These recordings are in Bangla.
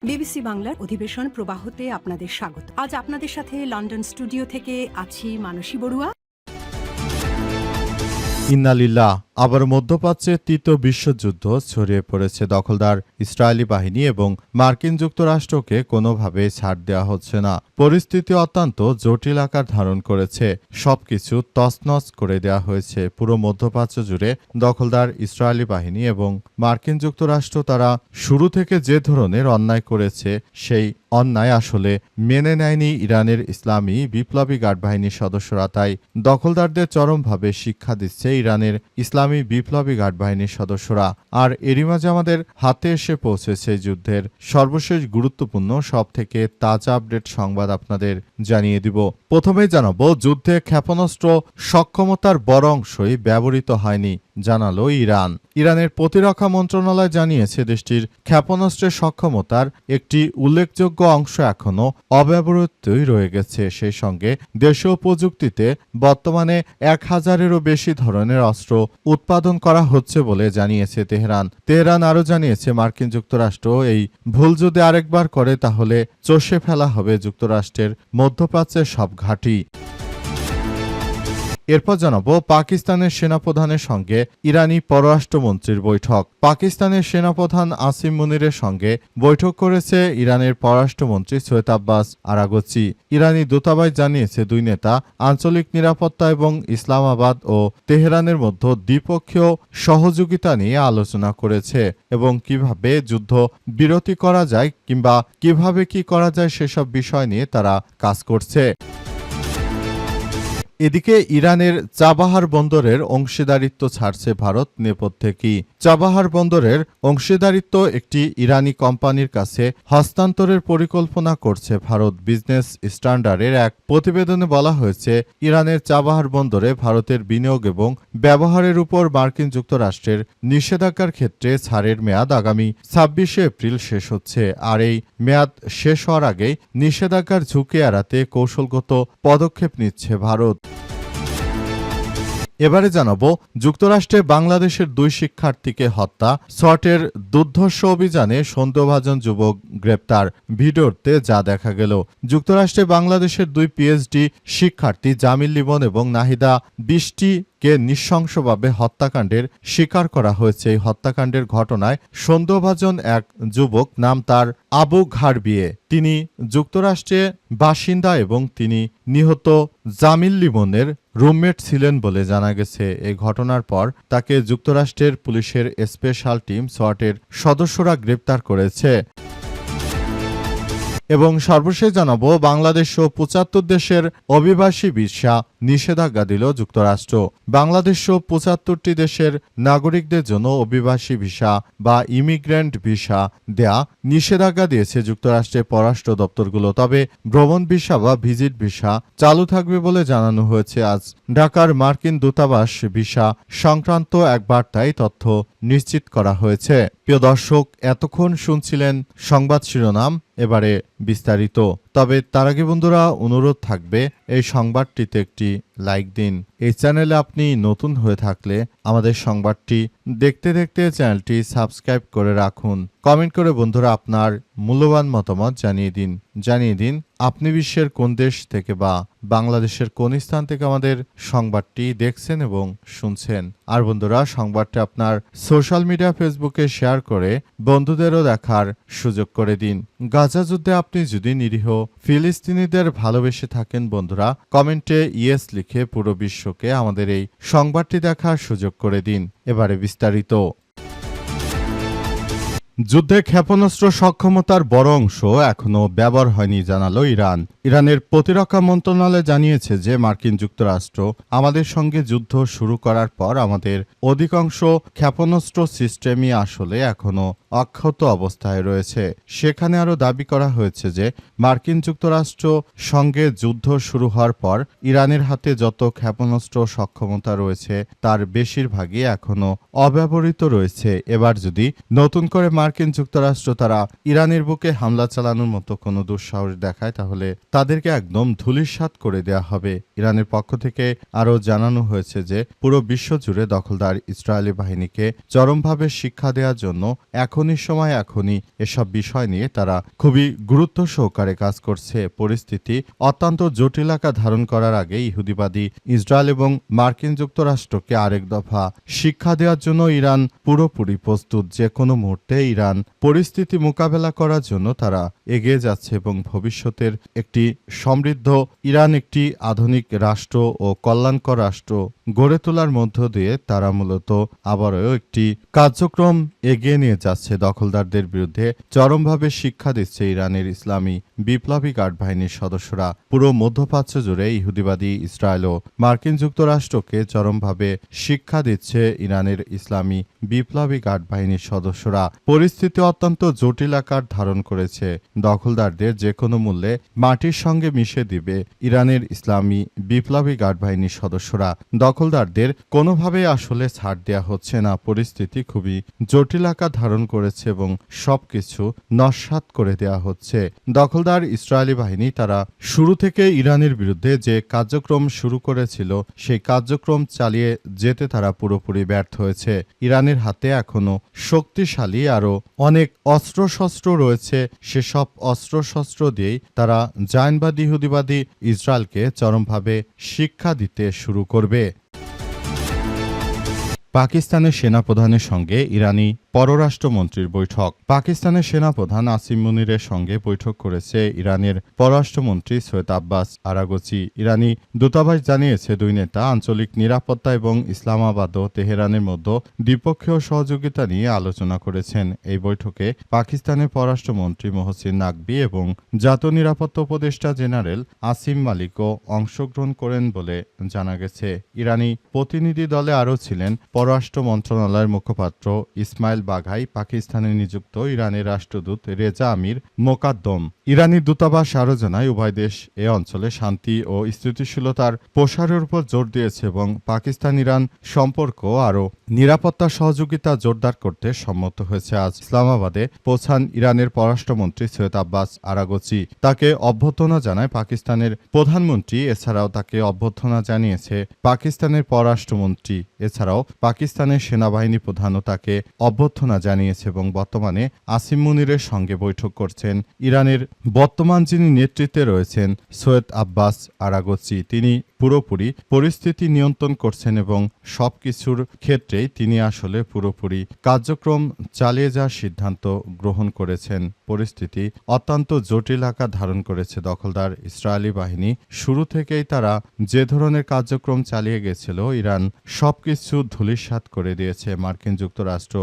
বিবিসি বাংলার অধিবেশন প্রবাহতে আপনাদের স্বাগত। আজ আপনাদের সাথে লন্ডন স্টুডিও থেকে আছি মানসী বড়ুয়া। ইন্না লিল্লাহ। আবার মধ্যপ্রাচ্যে তৃতীয় বিশ্বযুদ্ধ ছড়িয়ে পড়েছে। দখলদার ইসরায়েলি বাহিনী এবং মার্কিন যুক্তরাষ্ট্রকে কোনোভাবে ছাড় দেওয়া হচ্ছে না। পরিস্থিতি অত্যন্ত জটিল আকার ধারণ করেছে। সবকিছু তছনছ করে দেওয়া হয়েছে। পুরো মধ্যপ্রাচ্য জুড়ে দখলদার ইসরায়েলি বাহিনী এবং মার্কিন যুক্তরাষ্ট্র তারা শুরু থেকে যে ধরনের অন্যায় করেছে, সেই অন্যায় আসলে মেনে নেয়নি ইরানের ইসলামী বিপ্লবী গার্ড বাহিনীর সদস্যরা। তাই দখলদারদের চরমভাবে শিক্ষা দিচ্ছে ইরানের ইসলামী বিপ্লবী গার্ড বাহিনীর সদস্যরা। আর এরই মাঝে আমাদের হাতে এসে পৌঁছেছে যুদ্ধের সর্বশেষ গুরুত্বপূর্ণ সবথেকে তাজা আপডেট সংবাদ আপনাদের জানিয়ে দিব। প্রথমেই জানাবো, যুদ্ধে ক্ষেপণাস্ত্র সক্ষমতার বড় অংশই ব্যবহৃত হয়নি, জানালো ইরান। ইরানের প্রতিরক্ষা মন্ত্রণালয় জানিয়েছে দেশটির ক্ষেপণাস্ত্রের সক্ষমতার একটি উল্লেখযোগ্য অংশ এখনও অব্যবহৃতই রয়ে গেছে। সেই সঙ্গে দেশীয় প্রযুক্তিতে বর্তমানে 1000-এরও বেশি ধরনের অস্ত্র উৎপাদন করা হচ্ছে বলে জানিয়েছে তেহরান আরও জানিয়েছে, মার্কিন যুক্তরাষ্ট্র এই ভুল যদি আরেকবার করে তাহলে চষে ফেলা হবে যুক্তরাষ্ট্রের মধ্যপ্রাচ্যের সব ঘাঁটি। এরপর জানাবো, পাকিস্তানের সেনাপ্রধানের সঙ্গে ইরানি পররাষ্ট্রমন্ত্রীর বৈঠক। পাকিস্তানের সেনাপ্রধান আসিম মুনিরের সঙ্গে বৈঠক করেছে ইরানের পররাষ্ট্রমন্ত্রী সৈয়দ আব্বাস আরাগচি। ইরানি দূতাবাস জানিয়েছে, দুই নেতা আঞ্চলিক নিরাপত্তা এবং ইসলামাবাদ ও তেহরানের মধ্যে দ্বিপক্ষীয় সহযোগিতা নিয়ে আলোচনা করেছে এবং কিভাবে যুদ্ধ বিরতি করা যায় কিংবা কিভাবে কি করা যায় সেসব বিষয় নিয়ে তারা কাজ করছে। এদিকে ইরানের চাবাহার বন্দরের অংশীদারিত্ব ছাড়ছে ভারত নেপথ্যে কি? চাবাহার বন্দরের অংশীদারিত্ব একটি ইরানি কোম্পানির কাছে হস্তান্তরের পরিকল্পনা করছে ভারত। বিজনেস স্ট্যান্ডার্ডের এক প্রতিবেদনে বলা হয়েছে, ইরানের চাবাহার বন্দরে ভারতের বিনিয়োগ এবং ব্যবহারের উপর মার্কিন যুক্তরাষ্ট্রের নিষেধাজ্ঞার ক্ষেত্রে ছাড়ের মেয়াদ আগামী 26শে এপ্রিল শেষ হচ্ছে। আর এই মেয়াদ শেষ হওয়ার আগেই নিষেধাজ্ঞার ঝুঁকি এড়াতে কৌশলগত পদক্ষেপ নিচ্ছে ভারত। এবারে জানাবো, যুক্তরাষ্ট্রে বাংলাদেশের 2 শিক্ষার্থীকে হত্যা, SWAT-এর দুর্ধর্ষ অভিযানে সন্দেহভাজন যুবক গ্রেপ্তার। ভিডিওতে যা দেখা গেল, যুক্তরাষ্ট্রে বাংলাদেশের 2 পিএইচডি শিক্ষার্থী জামিল লিমন এবং নাহিদা বৃষ্টিকে নৃশংসভাবে হত্যাকাণ্ডের শিকার করা হয়েছে। এই হত্যাকাণ্ডের ঘটনায় সন্দেহভাজন এক যুবক, নাম তার আবু ঘারবিয়ে, তিনি যুক্তরাষ্ট্রে বাসিন্দা এবং তিনি নিহত জামিল লিমনের রুমমেট ছিলেন বলে জানা গেছে। এই ঘটনার পর তাকে যুক্তরাষ্ট্রের পুলিশের স্পেশাল টিম SWAT-এর সদস্যরা গ্রেপ্তার করেছে। এবং সর্বশেষ জানাবো, বাংলাদেশ ও 75 দেশের অভিবাসী ভিসা নিষেধাজ্ঞা দিল যুক্তরাষ্ট্র। বাংলাদেশ ও 75টি দেশের নাগরিকদের জন্য অভিবাসী ভিসা বা ইমিগ্রেন্ট ভিসা দেয়া নিষেধাজ্ঞা দিয়েছে যুক্তরাষ্ট্রের পররাষ্ট্র দপ্তরগুলো। তবে ভ্রমণ ভিসা বা ভিজিট ভিসা চালু থাকবে বলে জানানো হয়েছে। আজ ঢাকার মার্কিন দূতাবাস ভিসা সংক্রান্ত এক বার্তায় তথ্য নিশ্চিত করা হয়েছে। প্রিয় দর্শক, এতক্ষণ শুনছিলেন সংবাদ শিরোনাম, এবারে বিস্তারিত। তবে তার আগে বন্ধুরা, অনুরোধ থাকবে এই সংবাদটিতে একটি লাইক দিন। এই চ্যানেলে আপনি নতুন হয়ে থাকলে আমাদের সংবাদটি দেখতে দেখতে চ্যানেলটি সাবস্ক্রাইব করে রাখুন। কমেন্ট করে বন্ধুরা আপনার মূল্যবান মতামত জানিয়ে দিন আপনি বিশ্বের কোন দেশ থেকে বা বাংলাদেশের কোন স্থান থেকে আমাদের সংবাদটি দেখছেন এবং শুনছেন। আর বন্ধুরা, সংবাদটি আপনার সোশ্যাল মিডিয়া ফেসবুকে শেয়ার করে বন্ধুদেরও দেখার সুযোগ করে দিন। গাজা যুদ্ধে আপনি যদি নিরীহ ফিলিস্তিনিদের ভালোবেসে থাকেন বন্ধুরা, কমেন্টে ইয়েস লিখে পুরো বিশ্বকে আমাদের এই সংবাদটি দেখার সুযোগ করে দিন। এবারে বিস্তারিত। যুদ্ধে ক্ষেপণাস্ত্র সক্ষমতার বড় অংশ এখনও ব্যবহার হয়নি, জানালো ইরান। ইরানের প্রতিরক্ষা মন্ত্রণালয় জানিয়েছে যে মার্কিন যুক্তরাষ্ট্র আমাদের সঙ্গে যুদ্ধ শুরু করার পর আমাদের অধিকাংশ ক্ষেপণাস্ত্র সিস্টেমই আসলে এখনও অক্ষত অবস্থায় রয়েছে। সেখানে আরও দাবি করা হয়েছে যে মার্কিন যুক্তরাষ্ট্র সঙ্গে যুদ্ধ শুরু হওয়ার পর ইরানের হাতে যত ক্ষেপণাস্ত্র সক্ষমতা রয়েছে তার বেশিরভাগই এখনও অব্যবহৃত রয়েছে। এবার যদি নতুন করে মার্কিন যুক্তরাষ্ট্র তারা ইরানের বুকে হামলা চালানোর মতো কোনো দুঃসাহস দেখায় তাহলে তাদেরকে একদম ধূলিসাৎ করে দেয়া হবে। ইরানের পক্ষ থেকে আরও জানানো হয়েছে যে পুরো বিশ্বজুড়ে দখলদার ইসরায়েলি বাহিনীকে চরমভাবে শিক্ষা দেওয়ার জন্য এখনই এসব বিষয় নিয়ে তারা খুবই গুরুত্ব সহকারে কাজ করছে। পরিস্থিতি অত্যন্ত জটিল আকার ধারণ করার আগে ইহুদিবাদী ইসরায়েল এবং মার্কিন যুক্তরাষ্ট্রকে আরেক দফা শিক্ষা দেওয়ার জন্য ইরান পুরোপুরি প্রস্তুত। যে কোনো মুহূর্তে ইরান পরিস্থিতি মোকাবেলা করার জন্য তারা এগিয়ে যাচ্ছে এবং ভবিষ্যতের একটি সমৃদ্ধ ইরান একটি আধুনিক রাষ্ট্র ও কল্যাণকর রাষ্ট্র গড়ে তোলার মধ্য দিয়ে তারা মূলত আবারও একটি কার্যক্রম এগিয়ে নিয়ে যাচ্ছে। দখলদারদের বিরুদ্ধে চরমভাবে শিক্ষা দিচ্ছে ইরানের ইসলামী বিপ্লবী গার্ড বাহিনীর সদস্যরা। পুরো মধ্যপ্রাচ্য জুড়ে ইহুদিবাদী ইসরায়েল ও মার্কিন যুক্তরাষ্ট্রকে চরমভাবে শিক্ষা দিচ্ছে ইরানের ইসলামী বিপ্লবী গার্ড বাহিনীর সদস্যরা। পরিস্থিতি অত্যন্ত জটিল আকার ধারণ করেছে। দখলদারদের যে কোনো মূল্যে মাটির সঙ্গে মিশে দিবে ইরানের ইসলামী বিপ্লবী গার্ড বাহিনীর সদস্যরা। দখলদারদের কোনোভাবে আসলে ছাড় দেওয়া হচ্ছে না। পরিস্থিতি খুবই জটিল আকার ধারণ করেছে এবং সবকিছু নস্যাৎ করে দেওয়া হচ্ছে। দখলদার ইসরায়েলি বাহিনী তারা শুরু থেকে ইরানের বিরুদ্ধে যে কার্যক্রম শুরু করেছিল সেই কার্যক্রম চালিয়ে যেতে তারা পুরোপুরি ব্যর্থ হয়েছে। ইরানের হাতে এখনো শক্তিশালী আরও অনেক অস্ত্রশস্ত্র রয়েছে। সেসব অস্ত্রশস্ত্র দিয়েই তারা জায়নবাদী ইহুদিবাদী ইসরায়েলকে চরমভাবে শিক্ষা দিতে শুরু করবে। পাকিস্তানের সেনাপ্রধানের সঙ্গে ইরানি পররাষ্ট্রমন্ত্রীর বৈঠক। পাকিস্তানের সেনাপ্রধান আসিম মুনিরের সঙ্গে বৈঠক করেছে ইরানের পররাষ্ট্রমন্ত্রী সৈয়দ আব্বাস আরাগচি। ইরানি দূতাবাস জানিয়েছে দুই নেতা আঞ্চলিক নিরাপত্তা এবং ইসলামাবাদ ও তেহরানের মধ্যে দ্বিপক্ষীয় সহযোগিতা নিয়ে আলোচনা করেছেন। এই বৈঠকে পাকিস্তানের পররাষ্ট্রমন্ত্রী মোহসিন নাকভি এবং জাতীয় নিরাপত্তা উপদেষ্টা জেনারেল আসিম মালিকও অংশগ্রহণ করেন বলে জানা গেছে। ইরানি প্রতিনিধি দলে আরও ছিলেন পররাষ্ট্র মন্ত্রণালয়ের মুখপাত্র ইসমাইল বাঘাই, পাকিস্তানে নিযুক্ত ইরানের রাষ্ট্রদূত রেজা আমির মোকাদ্দম। ইরানি দূতাবাস আরও জানায় উভয় দেশ এ অঞ্চলে শান্তি ও স্থিতিশীলতার প্রসারের উপর জোর দিয়েছে এবং পাকিস্তান ইরান সম্পর্ক আরও নিরাপত্তা সহযোগিতা জোরদার করতে সম্মত হয়েছে। আজ ইসলামাবাদে পৌঁছান ইরানের পররাষ্ট্রমন্ত্রী সৈয়দ আব্বাস আরাগচি। তাকে অভ্যর্থনা জানায় পাকিস্তানের প্রধানমন্ত্রী। এছাড়াও তাকে অভ্যর্থনা জানিয়েছে পাকিস্তানের পররাষ্ট্রমন্ত্রী। এছাড়াও পাকিস্তানের সেনাবাহিনী প্রধানও তাকে অভ্যর্থনা জানিয়েছে এবং বর্তমানে আসিম মুনিরের সঙ্গে বৈঠক করছেন ইরানের বর্তমান যিনি নেতৃত্বে রয়েছেন সৈয়দ আব্বাস আরাগচি। তিনি পুরোপুরি পরিস্থিতি নিয়ন্ত্রণ করছেন এবং সবকিছুর ক্ষেত্রেই তিনি আসলে পুরোপুরি কার্যক্রম চালিয়ে যাওয়ার সিদ্ধান্ত গ্রহণ করেছেন। পরিস্থিতি অত্যন্ত জটিল আকার ধারণ করেছে। দখলদার ইসরায়েলি বাহিনী শুরু থেকেই তারা যে ধরনের কার্যক্রম চালিয়ে গেছিল ইরান সবকিছু ধূলিসাৎ করে দিয়েছে। মার্কিন যুক্তরাষ্ট্র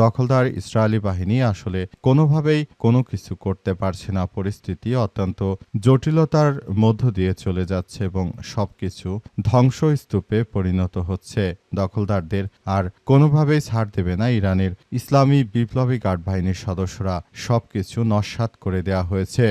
দখলদার ইসরায়েলি বাহিনী আসলে কোনোভাবেই কোনো কিছু করতে পারছে না। পরিস্থিতি অত্যন্ত জটিলতার মধ্য দিয়ে চলে যাচ্ছে এবং সবকিছু ধ্বংসস্তূপে পরিণত হচ্ছে। দখলদারদের আর কোনোভাবেই ছাড় দেবে না ইরানের ইসলামী বিপ্লবী গার্ড বাহিনীর সদস্যরা। সবকিছু নস্যাৎ করে দেওয়া হয়েছে।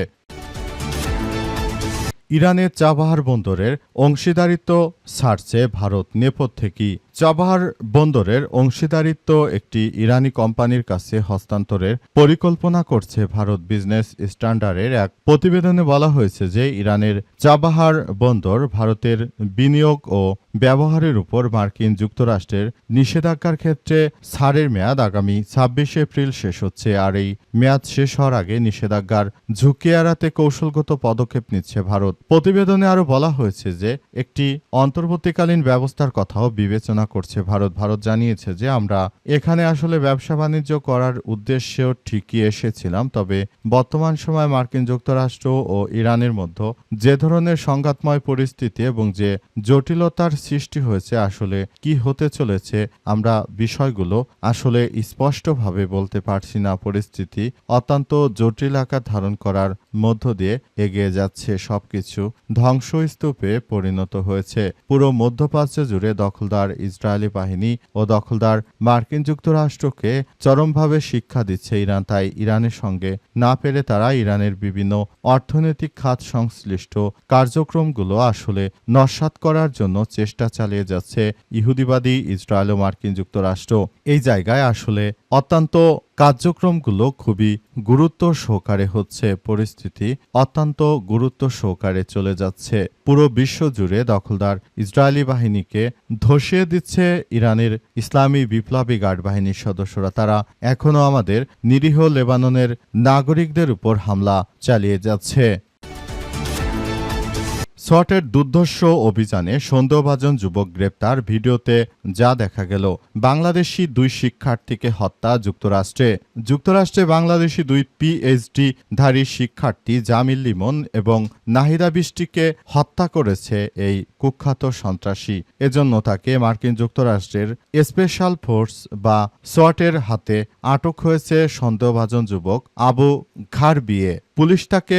ইরানের চাবাহার বন্দরের অংশীদারিত্ব ছাড়ছে ভারত নেপথ্যে কি? চাবাহার বন্দরের অংশীদারিত্ব একটি ইরানি কোম্পানির কাছে হস্তান্তরের পরিকল্পনা করছে ভারত। বিজনেস স্ট্যান্ডার্ডের এক প্রতিবেদনে বলা হয়েছে যে ইরানের চাবাহার বন্দর ভারতের বিনিয়োগ ও ব্যবহারের উপর মার্কিন যুক্তরাষ্ট্রের নিষেধাজ্ঞার ক্ষেত্রে ছাড়ের মেয়াদ আগামী ২৬ এপ্রিল শেষ হচ্ছে। আর এই মেয়াদ শেষ হওয়ার আগে নিষেধাজ্ঞার ঝুঁকি এড়াতে কৌশলগত পদক্ষেপ নিচ্ছে ভারত। প্রতিবেদনে আরও বলা হয়েছে যে একটি অন্তর্বর্তীকালীন ব্যবস্থার কথাও বিবেচনা করছে ভারত। ভারত জানিয়েছে যে আমরা এখানে আসলে ব্যবসা বাণিজ্য করার উদ্দেশ্যেও ঠিকই এসেছিলাম, তবে বর্তমান সময়ে মার্কিন যুক্তরাষ্ট্র ও ইরানের মধ্যে যে ধরনের সংঘাতময় পরিস্থিতি এবং যে জটিলতার সৃষ্টি হয়েছে আসলে কি হতে চলেছে আমরা বিষয়গুলো আসলে স্পষ্টভাবে বলতে পারছি না। পরিস্থিতি অত্যন্ত জটিল আকার ধারণ করার মধ্য দিয়ে এগিয়ে যাচ্ছে। সবকিছু ধ্বংসস্তূপে পরিণত হয়েছে। পুরো মধ্যপ্রাচ্য জুড়ে দখলদার ইসরায়েলি বাহিনী ও দখলদার মার্কিন যুক্তরাষ্ট্রকে চরমভাবে শিক্ষা দিচ্ছে ইরান। তাই ইরানের সঙ্গে না পেরে তারা ইরানের বিভিন্ন অর্থনৈতিক খাত সংশ্লিষ্ট কার্যক্রমগুলো আসলে নস্যাৎ করার জন্য চেষ্টা চালিয়ে যাচ্ছে ইহুদিবাদী ইসরায়েল ও মার্কিন যুক্তরাষ্ট্র। এই জায়গায় আসলে অত্যন্ত কার্যক্রমগুলো খুবই গুরুত্ব সহকারে হচ্ছে, পরিস্থিতি অত্যন্ত গুরুত্ব সহকারে চলে যাচ্ছে। পুরো বিশ্ব জুড়ে দখলদার ইসরায়েলি বাহিনীকে ধসিয়ে দিচ্ছে ইরানের ইসলামী বিপ্লবী গার্ড বাহিনীর সদস্যরা। তারা এখনও আমাদের নিরীহ লেবাননের নাগরিকদের উপর হামলা চালিয়ে যাচ্ছে। সোয়াটের দুর্ধর্ষ অভিযানে সন্দেহভাজন যুবক গ্রেপ্তার। ভিডিওতে যা দেখা গেল, বাংলাদেশি 2 শিক্ষার্থীকে হত্যা যুক্তরাষ্ট্রে বাংলাদেশি 2 পিএইচডিধারী শিক্ষার্থী জামিল লিমন এবং নাহিদা বৃষ্টিকে হত্যা করেছে এই কুখ্যাত সন্ত্রাসী। এজন্য তাকে মার্কিন যুক্তরাষ্ট্রের স্পেশাল ফোর্স বা সোয়াটের হাতে আটক হয়েছে সন্দেহভাজন যুবক আবু ঘারবিয়ে। পুলিশ তাকে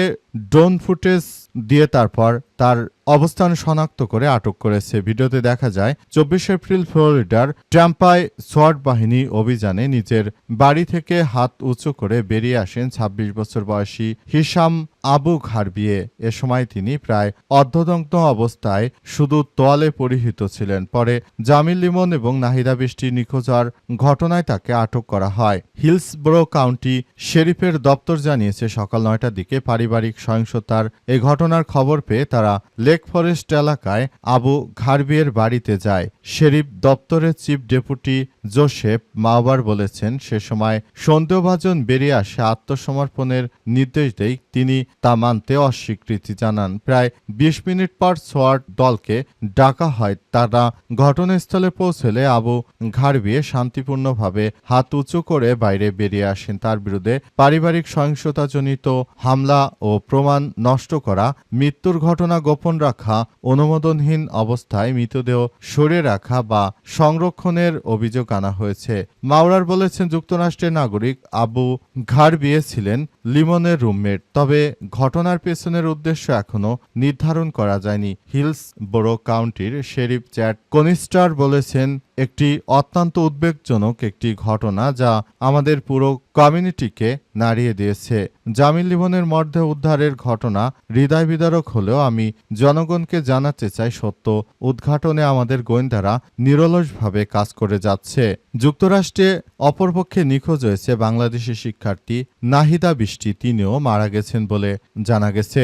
ড্রোন ফুটেজ দিয়ে তারপর তার অবস্থান শনাক্ত করে আটক করেছে। ভিডিওতে দেখা যায় 24 এপ্রিল ফ্লোরিডার ট্যাম্পায় সোয়াট বাহিনী অভিযানে নিজের বাড়ি থেকে হাত উঁচু করে বেরিয়ে আসেন 26 বছর বয়সী হিশাম আবু ঘারবিয়ে। এ সময় তিনি প্রায় অর্ধদগ্ধ অবস্থায় শুধু তোয়ালে পরিহিত ছিলেন। পরে জামিল লিমন এবং নাহিদা বৃষ্টি নিখোঁজ হওয়ার ঘটনায় তাকে আটক করা হয়। হিলসব্রো কাউন্টি শেরিফের দপ্তর জানিয়েছে সকাল 9টার দিকে পারিবারিক সহিংসতার এই ঘটনার খবর পেয়ে তারা লেক ফরেস্ট এলাকায় আবু ঘারবিয়ের বাড়িতে যায়। শেরিফ দপ্তরের চিফ ডেপুটি জোসেফ মাওবার বলেছেন, সে সময় সন্দেহভাজন বেরিয়ে আসে আত্মসমর্পণের নির্দেশ দেয়। তিনি তা মানতে অস্বীকৃতি জানান। প্রায় 20 মিনিট পর সোয়াট দলকে ডাকা হয়। তারা ঘটনাস্থলে পৌঁছলে আবু ঘারবিয়ে শান্তিপূর্ণভাবে হাত উঁচু করে বাইরে বেরিয়ে আসেন। তার বিরুদ্ধে পারিবারিক সহিংসতাজনিত হামলা ও প্রমাণ নষ্ট করা, মৃত্যুর ঘটনা গোপন রাখা, অনুমোদনহীন অবস্থায় মৃতদেহ সরিয়ে রাখা বা সংরক্ষণের অভিযোগ আনা হয়েছে। মাওরার বলেছেন, যুক্তরাষ্ট্রের নাগরিক আবু ঘারবিয়ে ছিলেন লিমনের রুমমেট। তবে ঘটনার পেছনের উদ্দেশ্য এখনো নির্ধারণ করা যায়নি। হিলসবোরো কাউন্টির শেরিফ চ্যাট কনিস্টার বলেছেন, একটি অত্যন্ত উদ্বেগজনক একটি ঘটনা যা আমাদের পুরো কমিউনিটিকে নাড়িয়ে দিয়েছে। জামিল লিমনের মরদেহ উদ্ধারের ঘটনা হৃদয় বিদারক হলেও আমি জনগণকে জানাতে চাই, সত্য উদ্ঘাটনে আমাদের গোয়েন্দারা নিরলসভাবে কাজ করে যাচ্ছে। যুক্তরাষ্ট্রে অপরপক্ষে নিখোঁজ হয়েছে বাংলাদেশি শিক্ষার্থী নাহিদা বৃষ্টি। তিনিও মারা গেছেন বলে জানা গেছে।